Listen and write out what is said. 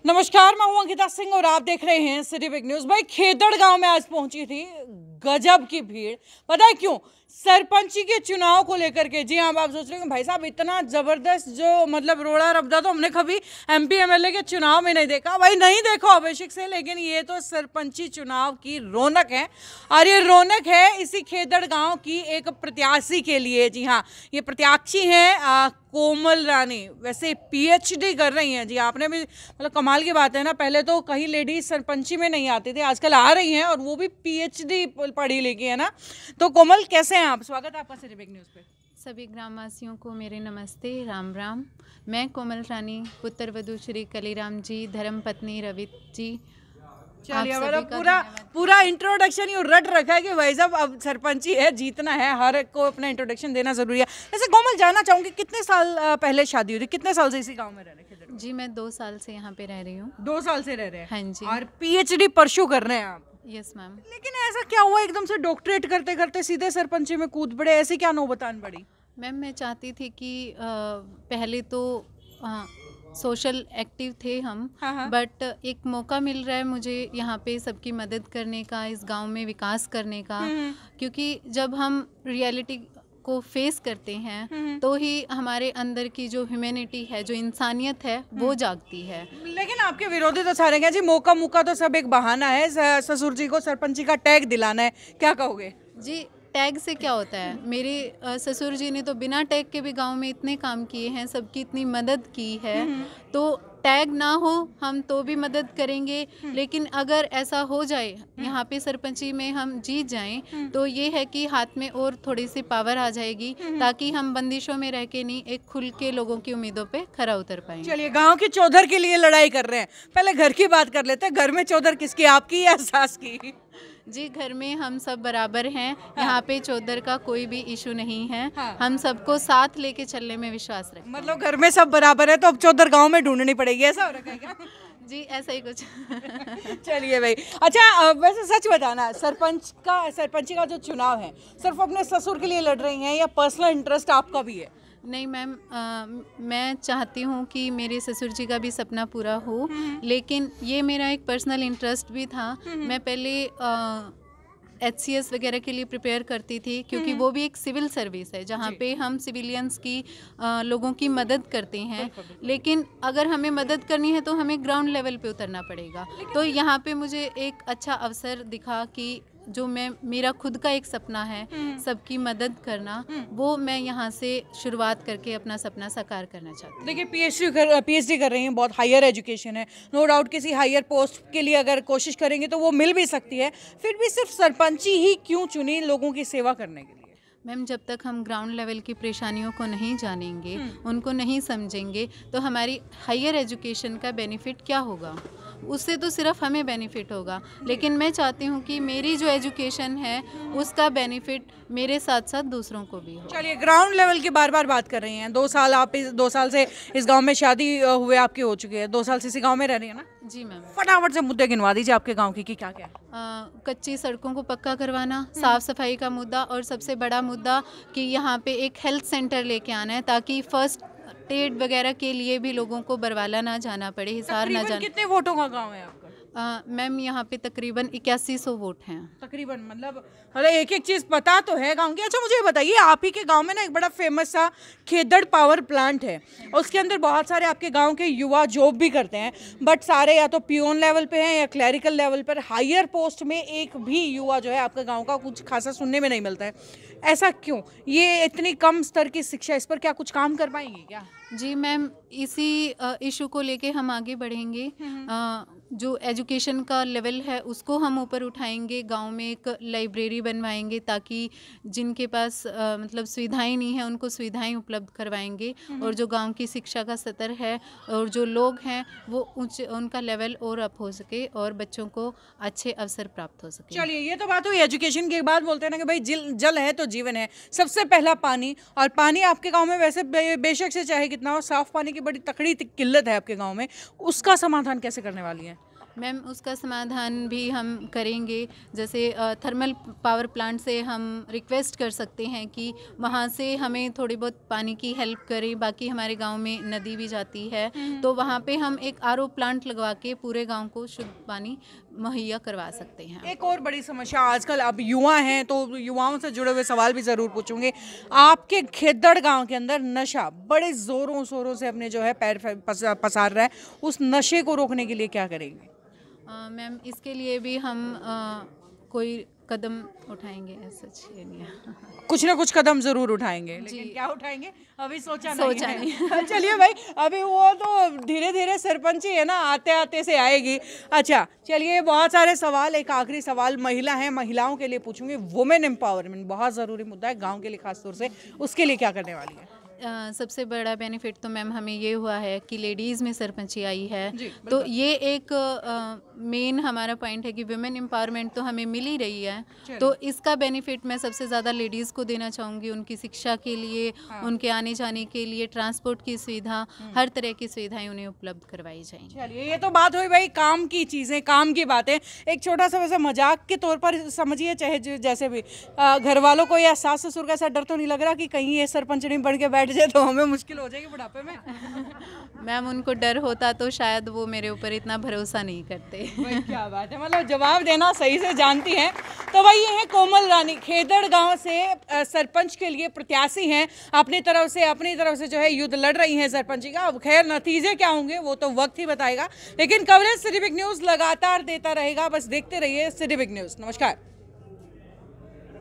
नमस्कार, मैं हूं अंकिता सिंह और आप देख रहे हैं सिटी बिग न्यूज। भाई खेतड़ गांव में आज पहुंची थी गजब की भीड़। पता है क्यों? सरपंची के चुनाव को लेकर के। जी हाँ, आप सोच रहे हैं भाई साहब इतना जबरदस्त जो मतलब रोड़ा रबदा तो हमने कभी एमपी एमएलए के चुनाव में नहीं देखा। भाई नहीं देखा बेशक से, लेकिन ये तो सरपंची चुनाव की रौनक है। और ये रौनक है इसी खेतड़ गांव की एक प्रत्याशी के लिए। जी हाँ, ये प्रत्याशी हैं कोमल रानी। वैसे पीएचडी कर रही हैं। जी आपने भी मतलब कमाल की बात है ना, पहले तो कहीं लेडीज सरपंची में नहीं आती थी, आजकल आ रही हैं और वो भी पीएचडी पढ़ी लिखी है ना। तो कोमल कैसे हैं आप? स्वागत है आपका सिटी बिग न्यूज़ पे। सभी ग्रामवासियों को मेरे नमस्ते, राम राम। मैं कोमल रानी, पुत्र वधू श्री कलीराम जी, धर्मपत्नी रवि जी। चलिए मतलब पूरा इंट्रोडक्शन ही रट रखा है कि भाई साहब अब सरपंची है, जीतना है, हर एक को अपना इंट्रोडक्शन देना जरूरी है। वैसे कोमल जानना चाहूंगी कितने साल पहले शादी हुई थी, कितने साल से इसी गांव में रह रहे हैं? जी मैं 2 साल से यहाँ पे रह रही हूँ। 2 साल से रह रहे हैं? हाँ जी। और पीएचडी परस्यू कर रहे हैं आप? Yes ma'am. लेकिन ऐसा क्या हुआ एकदम से डॉक्टरेट करते करते सीधे सरपंची में कूद पड़े? ऐसी क्या नौबतान पड़ी? मैम मैं चाहती थी कि पहले तो सोशल एक्टिव थे हम। हाँ। बट एक मौका मिल रहा है मुझे यहाँ पे सबकी मदद करने का, इस गांव में विकास करने का। क्योंकि जब हम रियलिटी को फेस करते हैं तो ही हमारे अंदर की जो ह्यूमैनिटी है, जो इंसानियत है, वो जागती है। लेकिन आपके विरोधी तो सारे हैं जी, मौका मुका तो सब एक बहाना है, ससुर जी को सरपंची का टैग दिलाना है, क्या कहोगे? जी टैग से क्या होता है? मेरे ससुर जी ने तो बिना टैग के भी गांव में इतने काम किए हैं, सबकी इतनी मदद की है। तो टैग ना हो हम तो भी मदद करेंगे, लेकिन अगर ऐसा हो जाए यहाँ पे सरपंची में हम जीत जाएं तो ये है कि हाथ में और थोड़ी सी पावर आ जाएगी, ताकि हम बंदिशों में रह के नहीं, एक खुल के लोगों की उम्मीदों पे खरा उतर पाएं। चलिए, गांव की चौधर के लिए लड़ाई कर रहे हैं, पहले घर की बात कर लेते हैं। घर में चौधर किसकी, आपकी या सास की? जी घर में हम सब बराबर हैं। यहाँ पे चौधर का कोई भी इशू नहीं है। हम सबको साथ लेके चलने में विश्वास रखते हैं। मतलब घर में सब बराबर है तो अब चौधर गांव में ढूंढनी पड़ेगी, ऐसा हो रखा है क्या? जी ऐसा ही कुछ। चलिए भाई, अच्छा वैसे सच बताना, सरपंची का जो चुनाव है सिर्फ अपने ससुर के लिए लड़ रही हैं या पर्सनल इंटरेस्ट आपका भी है? नहीं मैम, मैं चाहती हूँ कि मेरे ससुर जी का भी सपना पूरा हो, लेकिन ये मेरा एक पर्सनल इंटरेस्ट भी था। मैं पहले HCS वगैरह के लिए प्रिपेयर करती थी, क्योंकि वो भी एक सिविल सर्विस है जहाँ पे हम सिविलियंस की लोगों की मदद करते हैं। लेकिन अगर हमें मदद करनी है तो हमें ग्राउंड लेवल पे उतरना पड़ेगा। तो यहाँ पे मुझे एक अच्छा अवसर दिखा कि जो मेरा खुद का एक सपना है सबकी मदद करना, वो मैं यहाँ से शुरुआत करके अपना सपना साकार करना चाहती हूँ। देखिए पीएचडी कर रही हैं, बहुत हायर एजुकेशन है, नो डाउट किसी हायर पोस्ट के लिए अगर कोशिश करेंगे तो वो मिल भी सकती है। फिर भी सिर्फ सरपंची ही क्यों चुनी लोगों की सेवा करने के लिए? मैम जब तक हम ग्राउंड लेवल की परेशानियों को नहीं जानेंगे, उनको नहीं समझेंगे, तो हमारी हायर एजुकेशन का बेनिफिट क्या होगा? उससे तो सिर्फ हमें बेनिफिट होगा। लेकिन मैं चाहती हूँ कि मेरी जो एजुकेशन है उसका बेनिफिट मेरे साथ साथ दूसरों को भी हो। चलिए, ग्राउंड लेवल की बार बार बात कर रही हैं। 2 साल आप 2 साल से इस गांव में शादी हुए आपकी हो चुकी है, 2 साल से इसी गांव में रह रही है ना? जी मैम। फटाफट से मुद्दे गिनवा दीजिए आपके गांव की कि क्या क्या है। कच्ची सड़कों को पक्का करवाना, साफ सफाई का मुद्दा, और सबसे बड़ा मुद्दा कि यहाँ पे एक हेल्थ सेंटर लेके आना है, ताकि फर्स्ट एड वगैरह के लिए भी लोगों को बरवाला ना जाना पड़े, हिसार ना जाना। कितने वोटों का गांव है आपका? मैम यहाँ पे तकरीबन 8100 वोट हैं। तकरीबन मतलब एक एक चीज़ पता तो है गांव की। अच्छा मुझे बताइए, आप ही के गांव में ना एक बड़ा फेमस सा खेदड़ पावर प्लांट है, उसके अंदर बहुत सारे आपके गांव के युवा जॉब भी करते हैं, बट सारे या तो पियोन लेवल पे हैं या क्लैरिकल लेवल पर। हायर पोस्ट में एक भी युवा जो है आपके गाँव का कुछ खासा सुनने में नहीं मिलता है, ऐसा क्यों? ये इतनी कम स्तर की शिक्षा, इस पर क्या कुछ काम कर पाएंगे क्या? जी मैम, इसी इशू को लेके हम आगे बढ़ेंगे। जो एजुकेशन का लेवल है उसको हम ऊपर उठाएंगे। गांव में एक लाइब्रेरी बनवाएंगे, ताकि जिनके पास मतलब सुविधाएं नहीं है उनको सुविधाएं उपलब्ध करवाएंगे। और जो गांव की शिक्षा का स्तर है और जो लोग हैं वो उनका लेवल और अप हो सके और बच्चों को अच्छे अवसर प्राप्त हो सके। चलिए, ये तो बात हुई एजुकेशन की। बात बोलते हैं ना कि भाई जल है तो जीवन है, सबसे पहला पानी। और पानी आपके गाँव में वैसे बेशक से चाहे कितना हो, साफ पानी की बड़ी तकड़ी किल्लत है आपके गाँव में, उसका समाधान कैसे करने वाली है? मैम उसका समाधान भी हम करेंगे। जैसे थर्मल पावर प्लांट से हम रिक्वेस्ट कर सकते हैं कि वहाँ से हमें थोड़ी बहुत पानी की हेल्प करें। बाकी हमारे गांव में नदी भी जाती है, तो वहाँ पे हम एक आरओ प्लांट लगवा के पूरे गांव को शुद्ध पानी मुहैया करवा सकते हैं। एक और बड़ी समस्या आजकल, अब युवा हैं तो युवाओं से जुड़े हुए सवाल भी ज़रूर पूछूंगे। आपके खेदड़ गांव के अंदर नशा बड़े ज़ोरों शोरों से अपने जो है पैर पसार रहा है, उस नशे को रोकने के लिए क्या करेंगे? मैम इसके लिए भी हम कोई कदम उठाएंगे, ऐसा ये नहीं है। कुछ ना कुछ कदम जरूर उठाएंगे, लेकिन क्या उठाएंगे अभी सोचा नहीं है। चलिए भाई, अभी वो तो धीरे धीरे सरपंच ही है ना, आते आते से आएगी। अच्छा चलिए, बहुत सारे सवाल, एक आखिरी सवाल महिला है, महिलाओं के लिए पूछूंगी। वुमेन एम्पावरमेंट बहुत ज़रूरी मुद्दा है गाँव के लिए खासतौर से, उसके लिए क्या करने वाली है? सबसे बड़ा बेनिफिट तो मैम हमें ये हुआ है कि लेडीज़ में सरपंची आई है, तो ये एक मेन हमारा पॉइंट है कि वुमेन एम्पावरमेंट तो हमें मिल ही रही है। तो इसका बेनिफिट मैं सबसे ज़्यादा लेडीज़ को देना चाहूँगी, उनकी शिक्षा के लिए, उनके आने जाने के लिए, ट्रांसपोर्ट की सुविधा, हर तरह की सुविधाएं उन्हें उपलब्ध करवाई जाएंगी। चलिए, ये तो बात हुई भाई काम की चीज़ें, काम की बातें। एक छोटा सा वैसे मजाक के तौर पर समझिए, चाहे जैसे भी घर वालों को या सास ससुर का ऐसा डर तो नहीं लग रहा कि कहीं ये सरपंच नहीं बन के बैठ जाए तो हमें मुश्किल हो जाएगी बुढ़ापे में? मैम उनको डर होता तो शायद वो मेरे ऊपर इतना भरोसा नहीं करते। भाई क्या बात है, मतलब जवाब देना सही से जानती हैं। तो भाई ये है कोमल रानी, खेदड़ गांव से सरपंच के लिए प्रत्याशी हैं, अपनी तरफ से जो है युद्ध लड़ रही हैं सरपंची का। अब खैर नतीजे क्या होंगे वो तो वक्त ही बताएगा, लेकिन कवरेज सिटी बिग न्यूज़ लगातार देता रहेगा। बस देखते रहिए सिटी बिग न्यूज़। नमस्कार।